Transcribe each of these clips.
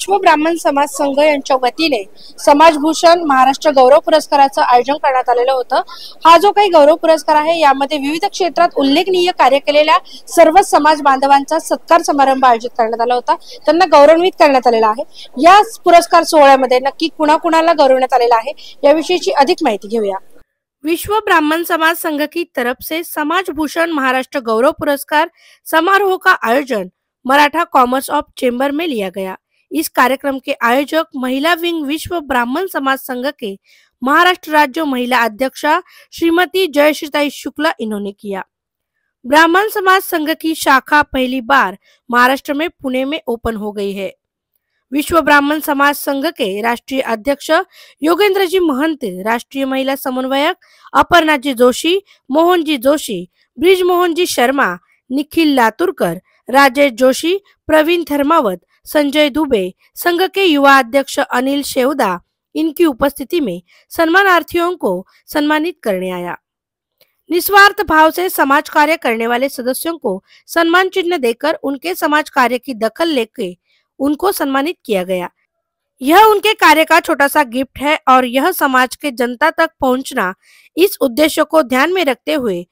विश्व ब्राह्मण समाज संघ यांच्या वतीने समाजभूषण महाराष्ट्र गौरव पुरस्काराचं आयोजन करण्यात आलेलं होतं। हा जो काही गौरव पुरस्कार आहे यामध्ये विविध क्षेत्रात उल्लेखनीय कार्य केलेल्या सर्व समाज बांधवांचा सत्कार समारंभ आयोजित करण्यात आला होता। त्यांना गौरवान्वित करण्यात आलेला आहे। या पुरस्कार सोहळ्यामध्ये नक्की कुणाकुणाला गौरवण्यात आलेला आहे याविषयीची अधिक माहिती घेऊया। विश्व ब्राह्मण समाज संघ की तरफ से समाज भूषण महाराष्ट्र गौरव पुरस्कार समारोह का आयोजन मराठा कॉमर्स ऑफ चेंबर में लिया गया। इस कार्यक्रम के आयोजक महिला विंग विश्व ब्राह्मण समाज संघ के महाराष्ट्र राज्य महिला अध्यक्षा श्रीमती जयश्रीताई शुक्ला इन्होंने किया। ब्राह्मण समाज संघ की शाखा पहली बार महाराष्ट्र में पुणे में ओपन हो गई है। विश्व ब्राह्मण समाज संघ के राष्ट्रीय अध्यक्ष योगेंद्र जी महंत, राष्ट्रीय महिला समन्वयक अपर्णा जी जोशी, मोहन जी जोशी, ब्रिज मोहन जी शर्मा, निखिल लातुरकर, राजेश जोशी, प्रवीण धर्मावत, संजय दुबे, संघ के युवा अध्यक्ष अनिल शेवदा, इनकी उपस्थिति में सम्मानार्थियों को सम्मानित करने आया। निस्वार्थ भाव से समाज कार्य करने वाले सदस्यों को सम्मान चिन्ह देकर उनके समाज कार्य की दखल लेकर उनको सम्मानित किया गया। यह उनके कार्य का छोटा सा गिफ्ट है और यह समाज के जनता तक पहुंचना। इस उद्देश्य को ध्यान में रखते हुए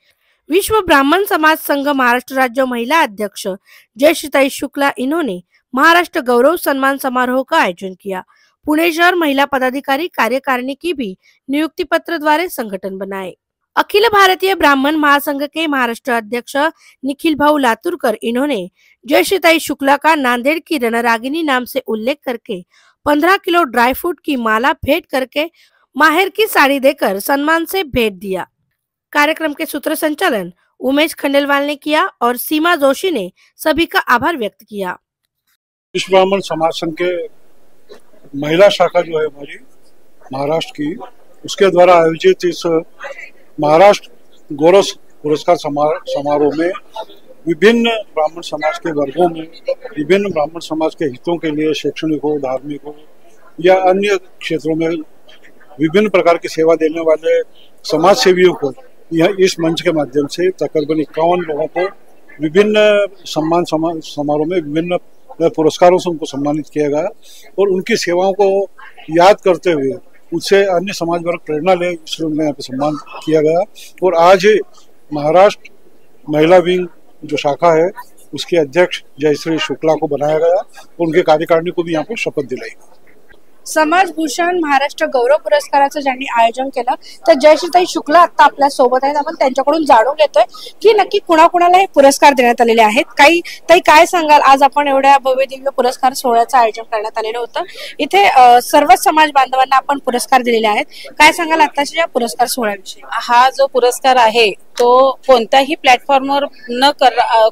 विश्व ब्राह्मण समाज संघ महाराष्ट्र राज्य महिला अध्यक्ष जयश्रीताई शुक्ला इन्होंने महाराष्ट्र गौरव सम्मान समारोह का आयोजन किया। पुणे शहर महिला पदाधिकारी कार्यकारिणी की भी नियुक्ति पत्र द्वारा संगठन बनाए। अखिल भारतीय ब्राह्मण महासंघ के महाराष्ट्र अध्यक्ष निखिल भाऊ लातुरकर इन्होंने जयश्रीताई शुक्ला का नांदेड़ की रणरागिनी नाम से उल्लेख करके 15 किलो ड्राई फ्रूट की माला भेंट करके माहेर की साड़ी देकर सम्मान से भेंट दिया। कार्यक्रम के सूत्र संचालन उमेश खंडेलवाल ने किया और सीमा जोशी ने सभी का आभार व्यक्त किया। विश्व ब्राह्मण समाज संघ के महिला शाखा जो है हमारी महाराष्ट्र की, उसके द्वारा आयोजित इस महाराष्ट्र गौरव पुरस्कार समारोह में विभिन्न ब्राह्मण समाज के वर्गों में विभिन्न ब्राह्मण समाज के हितों के लिए शैक्षणिक हो, धार्मिक हो या अन्य क्षेत्रों में विभिन्न प्रकार की सेवा देने वाले समाज सेवियों को यह इस मंच के माध्यम से तकरीबन 51 लोगों को विभिन्न सम्मान समारोह में विभिन्न पुरस्कारों से उनको सम्मानित किया गया और उनकी सेवाओं को याद करते हुए उससे अन्य समाज वर्ग प्रेरणा ले, इसलिए उन्हें यहाँ पे सम्मान किया गया। और आज महाराष्ट्र महिला विंग जो शाखा है उसके अध्यक्ष जयश्री शुक्ला को बनाया गया और उनके कार्यकारिणी को भी यहाँ पे शपथ दिलाई गई। समाज भूषण महाराष्ट्र गौरव पुरस्काराचं ज्यांनी आयोजन केलं तर जयश्रीताई शुक्ला आता आपल्या सोबत आहेत। आपण त्यांच्याकडून जाणून घेतोय की नक्की कुणाकुणाला हे पुरस्कार देण्यात आलेले आहेत। ताई काय सांगाल, आज आपण एवढ्या भव्य दिव्य पुरस्कार सोहळ्याचं आयोजन करण्यात आलेलं होतं, इथे सर्व समाज बांधवांना आपण पुरस्कार दिलेले आहेत। काय सांगाल आताच्या या पुरस्कार सोहळ्याविषयी? हा जो पुरस्कार आहे तो कोणत्याही प्लॅटफॉर्मवर न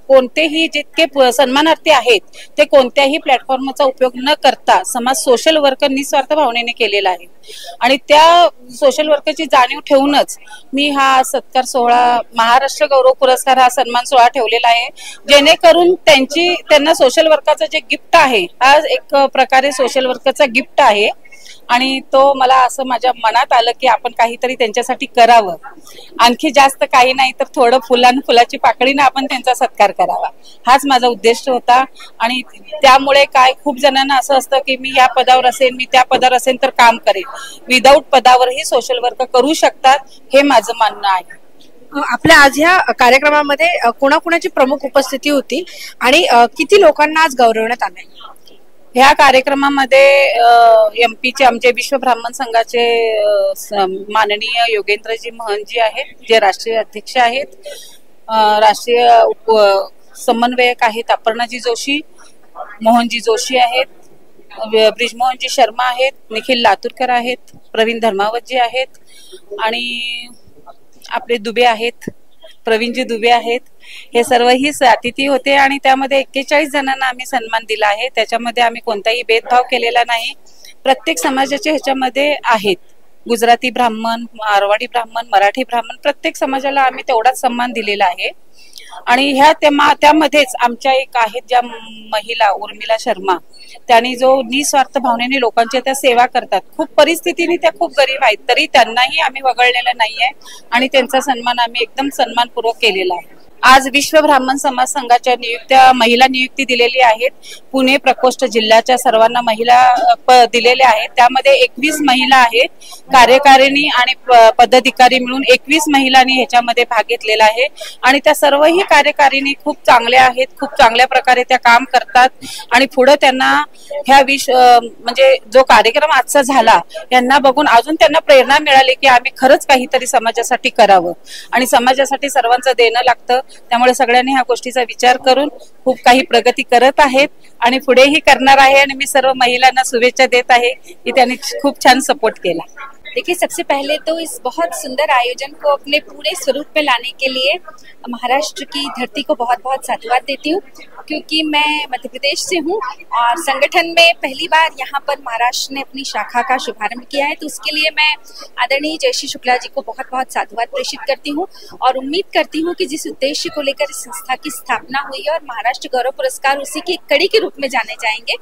कोणतेही जितके सन्मानार्थी आहेत ते कोणत्याही प्लॅटफॉर्मचा उपयोग न करता समाज सोशल वर्कर निस्वार्थ भावनेने केलेला आहे आणि त्या सोशल वर्करची जाणीव ठेवूनच मी हा सत्कार सोहळा महाराष्ट्र गौरव पुरस्कार हा सन्मान सोहळा ठेवलेला आहे, जेणेकरून त्यांना सोशल वर्करचा जे गिफ्ट आहे हा एक प्रकारे सोशल वर्करचा गिफ्ट आहे आणि तो मला असं माझ्या मनात आलं की आपण काहीतरी त्यांच्यासाठी करावं, आणखी जास्त काही नाही तर थोडं फुलाची पाकळीने आपण त्यांचा सत्कार करावा, हाच माझा उद्देश होता। आणि त्यामुळे काय खूप जणांना असं असतं की मी या पदावर असेल, मी त्या पदावर असेल तर काम करेल, विदाऊट पदावरही सोशल वर्क करू शकतात, हे माझं म्हणणं आहे। आपल्या आज ह्या कार्यक्रमामध्ये कोणाकोणाची प्रमुख उपस्थिती होती आणि किती लोकांना आज गौरवण्यात आले? ह्या कार्यक्रमामध्ये एमपीचे आमचे विश्व ब्राह्मण संघाचे माननीय योगेंद्रजी महंतजी आहेत, जे राष्ट्रीय अध्यक्ष आहेत, राष्ट्रीय समन्वयक आहेत अपर्णाजी जोशी, मोहनजी जोशी आहेत, ब्रिजमोहनजी शर्मा आहेत, निखिल लातुरकर आहेत, प्रवीण धर्मावतजी आहेत आणि आपले दुबे आहेत, प्रवीणजी दुबे आहेत। हे सर्व ही अतिथी होते आणि त्यामध्ये 41 जणांना आम्ही सन्मान दिला आहे। त्याच्यामध्ये आम्ही कोणताही भेदभाव केलेला नाही, प्रत्येक समाजाचे ह्याच्यामध्ये आहेत, गुजराती ब्राह्मण, मारवाडी ब्राह्मण, मराठी ब्राह्मण, प्रत्येक समाजाला आम्ही तेवढाच सन्मान दिलेला आहे। आणि ह्या त्यामध्येच आमच्या एक आहेत ज्या महिला उर्मिला शर्मा, त्यांनी जो निस्वार्थ भावनेने लोकांची त्या सेवा करतात, खूप परिस्थितीने त्या खूप गरीब आहेत तरी त्यांनाही आम्ही वगळलेलं नाहीये आणि त्यांचा सन्मान आम्ही एकदम सन्मानपूर्वक केलेला आहे। आज विश्व ब्राह्मण समाज संघाच्या महिला नियुक्ती दिलेली आहेत. पुणे प्रकोष्ठ जिल्ह्याच्या सर्वांना महिला दिलेल्या आहेत. त्यामध्ये 21 महिला आहेत. कार्यकारिणी आणि पदाधिकारी मिळून 21 महिलांनी ह्याच्यामध्ये भाग घेतलेला आहे आणि त्या सर्वही कार्यकारिणी खूप चांगल्या आहेत. खूप चांगल्या प्रकारे त्या काम करतात आणि पुढे त्यांना ह्या म्हणजे जो कार्यक्रम आजचा झाला यांना बघून अजून त्यांना प्रेरणा मिळाली की आम्ही खरंच काहीतरी समाजासाठी करावं आणि समाजासाठी सर्वांचं देणं लागतं. त्यामुळे सगळ्यांनी ह्या गोष्टीचा विचार करून खूप काही प्रगती करत आहेत आणि पुढेही करणार आहे आणि मी सर्व महिलांना शुभेच्छा देत आहे की त्यांनी खूप छान सपोर्ट केला. देखिए, सबसे पहले तो इस बहुत सुंदर आयोजन को अपने पूरे स्वरूप में लाने के लिए महाराष्ट्र की धरती को बहुत बहुत साधुवाद देती हूँ, क्योंकि मैं मध्य प्रदेश से हूँ और संगठन में पहली बार यहाँ पर महाराष्ट्र ने अपनी शाखा का शुभारंभ किया है। तो उसके लिए मैं आदरणीय जयश्री शुक्ला जी को बहुत बहुत साधुवाद प्रेषित करती हूँ और उम्मीद करती हूँ कि जिस उद्देश्य को लेकर इस संस्था की स्थापना हुई है और महाराष्ट्र गौरव पुरस्कार उसी की एक कड़ी के रूप में जाने जाएंगे,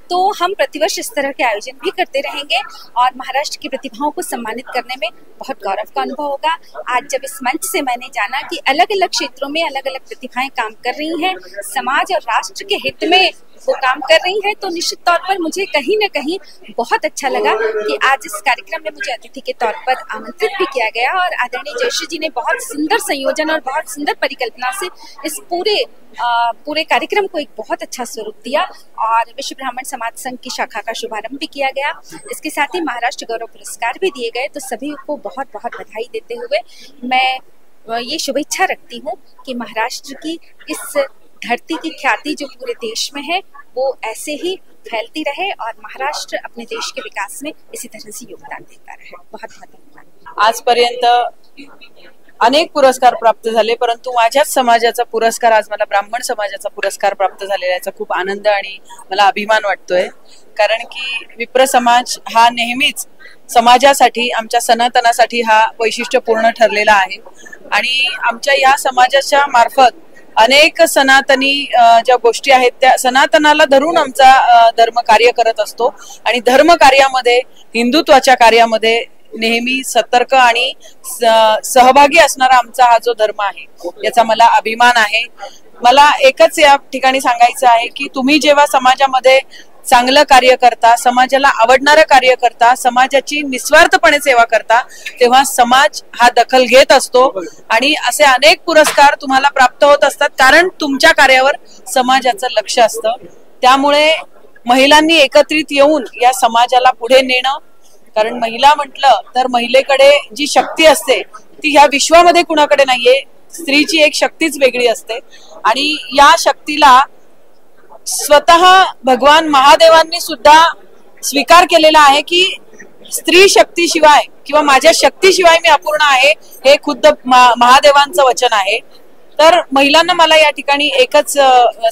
तो हम प्रतिवर्ष इस तरह के आयोजन भी करते रहेंगे और महाराष्ट्र की प्रतिभाओं को सम्मानित करने में बहुत गौरव का अनुभव होगा। आज जब इस मंच से मैंने जाना कि अलग अलग क्षेत्रों में अलग अलग प्रतिभाएं काम कर रही हैं, समाज और राष्ट्र के हित में वो काम कर रही हैं, तो निश्चित तौर पर मुझे कहीं न कहीं बहुत अच्छा लगा कि आज इस कार्यक्रम में मुझे अतिथि के तौर पर आमंत्रित भी किया गया और आदरणीय जयश्री जी ने बहुत सुंदर संयोजन और बहुत सुंदर परिकल्पना से इस पूरे कार्यक्रम को एक बहुत अच्छा स्वरूप दिया और विश्व ब्राह्मण समाज संघ की शाखा का शुभारंभ भी किया गया। इसके साथ ही महाराष्ट्र गौरव पुरस्कार भी दिए गए। तो सभी को बहुत बहुत बधाई देते हुए मैं ये शुभेच्छा रखती हूँ कि महाराष्ट्र की इस धरती की ख्याति जो पूरे देश में है वो ऐसे ही फैलती रहे और महाराष्ट्र अपने देश के विकास में इसी तरह से योगदान देता रहे। बहुत बहुत धन्यवाद। आजपर्यंत अनेक पुरस्कार प्राप्त झाले, परंतु माझ्याच समाजाचा पुरस्कार आज मला ब्राह्मण समाजाचा पुरस्कार प्राप्त झालेला याचा खूप आनंद आणि मला अभिमान वाटतोय. कारण की विप्र समाज हा नेहमीच समाजासाठी, आमच्या सनातनासाठी हा वैशिष्ट्यपूर्ण ठरलेला आहे आणि आमच्या या समाजाच्या मार्फत अनेक सनातनी ज्या गोष्टी आहेत त्या सनातनाला धरून आमचा धर्म कार्य करत असतो आणि धर्म कार्यामध्ये, हिंदुत्वाच्या कार्यामध्ये नेहमी सतर्क आणि सहभागी असणारा आमचा हा जो धर्म आहे याचा मला अभिमान आहे. मला एकच या ठिकाणी सांगायचं आहे की तुम्ही जेव्हा समाजामध्ये चांगलं कार्य करता, समाजाला आवडणारं कार्य करता, समाजाची निस्वार्थपणे सेवा करता, तेव्हा समाज हा दखल घेत असतो आणि असे अनेक पुरस्कार तुम्हाला प्राप्त होत असतात कारण तुमच्या कार्यावर समाजाचं लक्ष असतं. त्यामुळे महिलांनी एकत्रित येऊन या समाजाला पुढे नेणं, कारण महिला म्हटलं तर महिलेकडे जी शक्ती असते ती ह्या विश्वामध्ये कुणाकडे नाहीये. स्त्रीची एक शक्तीच वेगळी असते आणि या शक्तीला स्वतः भगवान महादेवांनी सुद्धा स्वीकार केलेला आहे की स्त्री शक्तीशिवाय किंवा माझ्या शक्तीशिवाय मी अपूर्ण आहे, हे खुद्द महादेवांचं वचन आहे. तर महिलांना मला या ठिकाणी एकच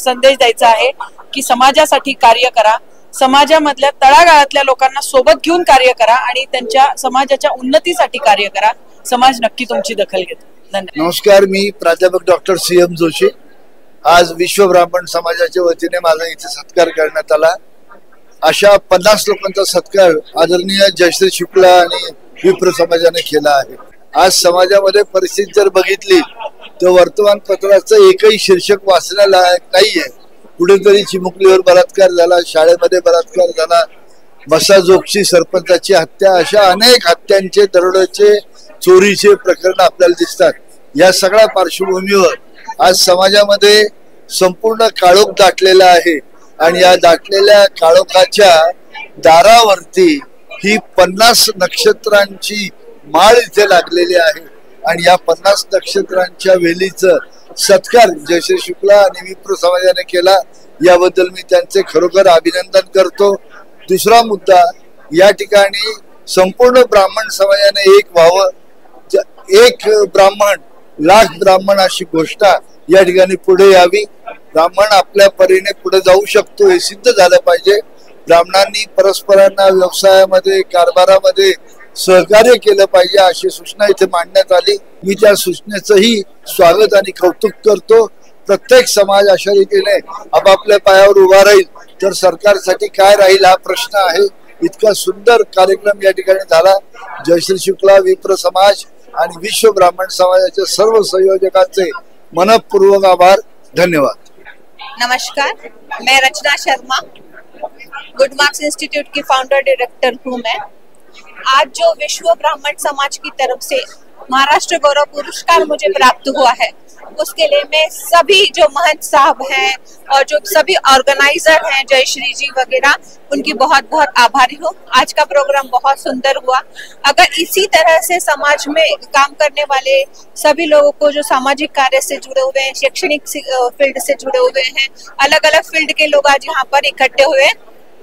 संदेश द्यायचा आहे की समाजासाठी कार्य करा, समाजामधल्या तळागाळातल्या लोकांना सोबत घेऊन कार्य करा आणि त्यांच्या समाजाच्या उन्नतीसाठी कार्य करा. समाज नक्की तुमची दखल घेतो. धन्यवाद. नमस्कार, मी प्राध्यापक डॉक्टर CM जोशी. आज विश्व ब्राह्मण समाजाच्या वतीने माझा इथे सत्कार करण्यात आला. अशा 50 लोकांचा सत्कार आदरणीय जयश्री शुक्ला आणि विप्र समाजाने केला आहे. आज समाजामध्ये परिस्थिती जर बघितली तर वर्तमानपत्राचं एकही शीर्षक वाचण्यालायक नाहीये. कुठेतरी चिमुकलीवर बलात्कार झाला, शाळेमध्ये बलात्कार झाला, बसाजोगची सरपंचाची हत्या, अशा अनेक हत्यांचे, दरोड्याचे, चोरीचे प्रकरण आपल्याला दिसतात. या सगळ्या पार्श्वभूमीवर आज समाजामध्ये संपूर्ण काळोख दाटलेला आहे आणि या दाटलेल्या काळोखाच्या दारावरती ही 50 नक्षत्रांची माळ इथे लागलेली आहे आणि या 50 नक्षत्रांच्या वेलीचं सत्कार जयश्री शुक्ला आणि विप्र समाजाने केला. याबद्दल मी त्यांचे खरोखर अभिनंदन करतो. दुसरा मुद्दा, या ठिकाणी संपूर्ण ब्राह्मण समाजाने एक व्हावं, एक ब्राह्मण लाख ब्राह्मण अशी घोषणा या ठिकाणी पुढे यावी. ब्राह्मण आपल्या परीने पुढे जाऊ शकतो हे सिद्ध झालं पाहिजे. ब्राह्मणांनी परस्परांना व्यवसायामध्ये, कारभारामध्ये सहकार्य केलं पाहिजे अशी सूचना इथे मांडण्यात आली. मी त्या सूचनेचंही स्वागत आणि कौतुक करतो. प्रत्येक समाज अशा रीतीने आपापल्या पायावर उभा राहील तर सरकारसाठी काय राहील हा प्रश्न आहे. इतका सुंदर कार्यक्रम या ठिकाणी झाला. जयश्री शुक्ला, विप्र समाज आणि विश्व ब्राह्मण समाजाच्या सर्व संयोजकांचे मनपूर्वक आभार, धन्यवाद। नमस्कार, मैं रचना शर्मा, गुड मार्क्स इंस्टीट्यूट की फाउंडर डायरेक्टर हूँ मैं। आज जो विश्व ब्राह्मण समाज की तरफ से महाराष्ट्र गौरव पुरस्कार मुझे प्राप्त हुआ है, उसके लिए मैं सभी जो महंत साहब हैं और जो सभी ऑर्गेनाइजर हैं, जयश्री जी वगैरह, उनकी बहुत बहुत आभारी हूँ। आज का प्रोग्राम बहुत सुंदर हुआ। अगर इसी तरह से समाज में काम करने वाले सभी लोगों को जो सामाजिक कार्य से जुड़े हुए हैं, शैक्षणिक फील्ड से जुड़े हुए हैं, अलग अलग फील्ड के लोग आज यहाँ पर इकट्ठे हुए हैं,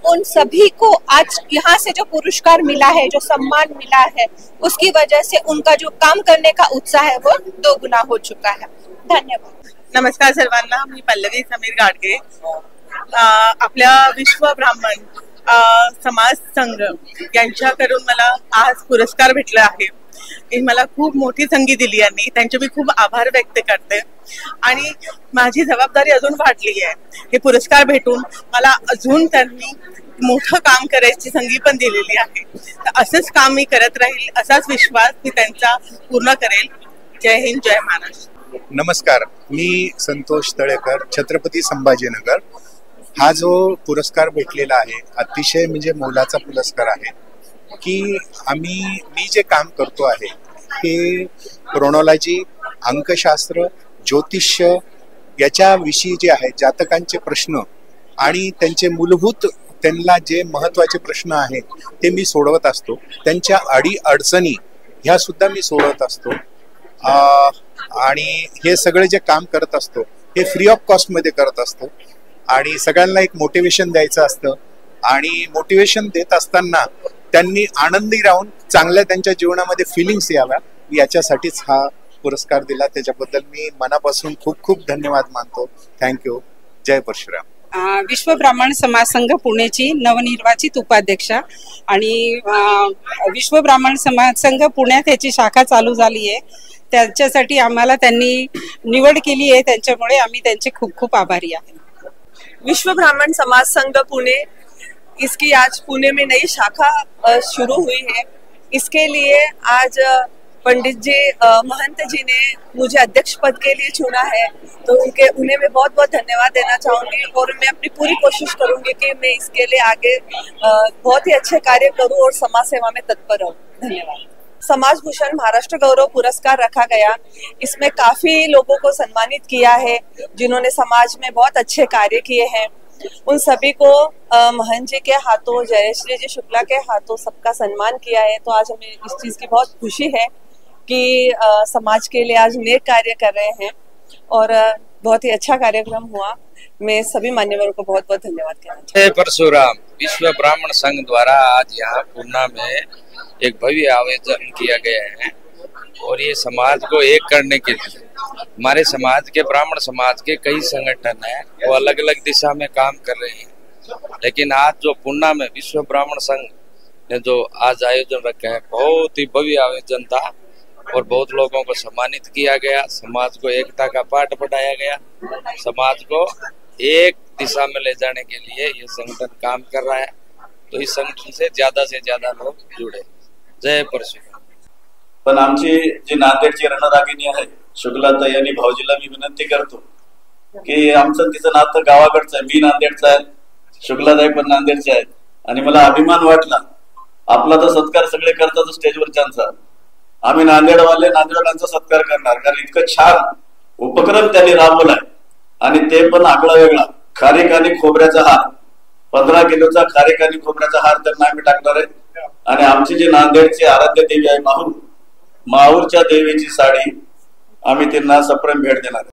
उन सभी को आज यहाँ से जो पुरस्कार मिला है, जो सम्मान मिला है, उसकी वजह से उनका जो काम करने का उत्साह है वो 2 गुना हो चुका है। धन्यवाद। नमस्कार सर्वांना, मी पल्लवी समीर गाडगे। आपल्या विश्व ब्राह्मण समाज संघ यांच्याकडून मला आज पुरस्कार भेटला आहे। ही मला खूप मोठी संधी दिली यांनी, त्यांचे मी खूप आभार व्यक्त करते आणि माझी जबाबदारी अजून वाढली आहे। हे पुरस्कार भेटून मला अजून त्यांनी मोठं काम करायची संधी पण दिलेली आहे। तर असंच काम मी करत राहील, असाच विश्वास मी त्यांचा पूर्ण करेल। जय हिंद, जय महाराष्ट्र। नमस्कार, मी संतोष तळेकर, छत्रपती संभाजीनगर। हा जो पुरस्कार भेटलेला आहे अतिशय म्हणजे मोलाचा पुरस्कार आहे की मी जे काम करतो आहे हे क्रोनॉलॉजी, अंकशास्त्र, ज्योतिष्य याच्याविषयी जे आहे जातकांचे प्रश्न आणि त्यांचे मूलभूत त्यांना जे महत्त्वाचे प्रश्न आहेत ते मी सोडवत असतो। त्यांच्या अडी अडचणी ह्या सुद्धा मी सोडवत असतो आणि हे सगळे जे काम करत असतो हे फ्री ऑफ कॉस्ट मध्ये करत असतो आणि सगळ्यांना एक मोटिवेशन द्यायचं असतं आणि मोटिवेशन देत असताना त्यांनी आनंदी राहून चांगल्या त्यांच्या जीवनामध्ये फिलिंग्स याव्या याच्यासाठीच हा पुरस्कार दिला। त्याच्याबद्दल मी मनापासून खूप खूप धन्यवाद मानतो। थँक्यू। जय परशुराम। विश्व ब्राह्मण समाज संघ पुणेची नवनिर्वाचित उपाध्यक्षा आणि विश्व ब्राह्मण समाज संघ पुण्यात याची शाखा चालू झाली आहे, त्याच्यासाठी आम्हाला त्यांनी निवड केली आहे, त्यांच्यामुळे आम्ही त्यांचे खूप खूप आभारी आहे। विश्व ब्राह्मण समाज संघ पुणे, इसकी आज पुणे में नई शाखा शुरू हुई है। इसके लिए आज पंडित जी महंत जी ने मुझे अध्यक्ष पद के लिए चुना है, तो उन्हें मैं बहुत बहुत धन्यवाद देना चाहूंगी और मैं अपनी पूरी कोशिश करूंगी कि मैं इसके लिए आगे बहुत ही अच्छे कार्य करूं और समाज सेवा में तत्पर रहूं। धन्यवाद। समाज भूषण महाराष्ट्र गौरव पुरस्कार रखा गया, इसमें काफी लोगों को सम्मानित किया है जिन्होंने समाज में बहुत अच्छे कार्य किए हैं। उन सभी को महंत जी के हाथों, जयश्री जी शुक्ला के हाथों सबका सम्मान किया है। तो आज हमें इस चीज की बहुत खुशी है कि समाज के लिए आज नेक कार्य कर रहे हैं और बहुत ही अच्छा कार्यक्रम हुआ। मैं सभी मान्यवरों को बहुत बहुत धन्यवाद कहना चाहती हूँ। जय परशुराम। विश्व ब्राह्मण संघ द्वारा आज यहाँ पूना में एक भव्य आयोजन किया गया है और ये समाज को एक करने के लिए हमारे समाज के, ब्राह्मण समाज के कई संगठन हैं, वो अलग अलग दिशा में काम कर रहे हैं, लेकिन आज जो पूना में विश्व ब्राह्मण संघ ने जो आज आयोजन रखा है, बहुत ही भव्य आयोजन था और बहुत लोगों को सम्मानित किया गया। समाज को एकता का पाठ पढ़ाया गया। समाज को एक दिशा में ले जाने के लिए ये संगठन काम कर रहा है, तो इस संगठन से ज्यादा लोग जुड़े। जय परशुराम। पण आमची जी नांदेडची रणरागिणी आहे शुक्लाताई आणि भाऊजीला मी विनंती करतो की आमचं तिचं नातं गावाकडचं आहे। मी नांदेडचा आहे, शुक्लाताई पण नांदेडचे आहेत आणि मला अभिमान वाटला। आपला तर सत्कार सगळे करतात स्टेजवरच्यांचा, आम्ही नांदेडवाले नांदेडवाल्यांचा सत्कार करणार, कारण इतकं छान उपक्रम त्यांनी राबवलाय आणि ते पण आगळा वेगळा। खारीक आणि खोबऱ्याचा हार, 15 किलोचा खारीक आणि खोबऱ्याचा हार त्यांना आम्ही टाकणार आहे आणि आमची जी नांदेडची आराध्य देवी आहे माहूर, माहूरच्या देवीची साडी आम्ही त्यांना सप्रेम भेट देणार आहे।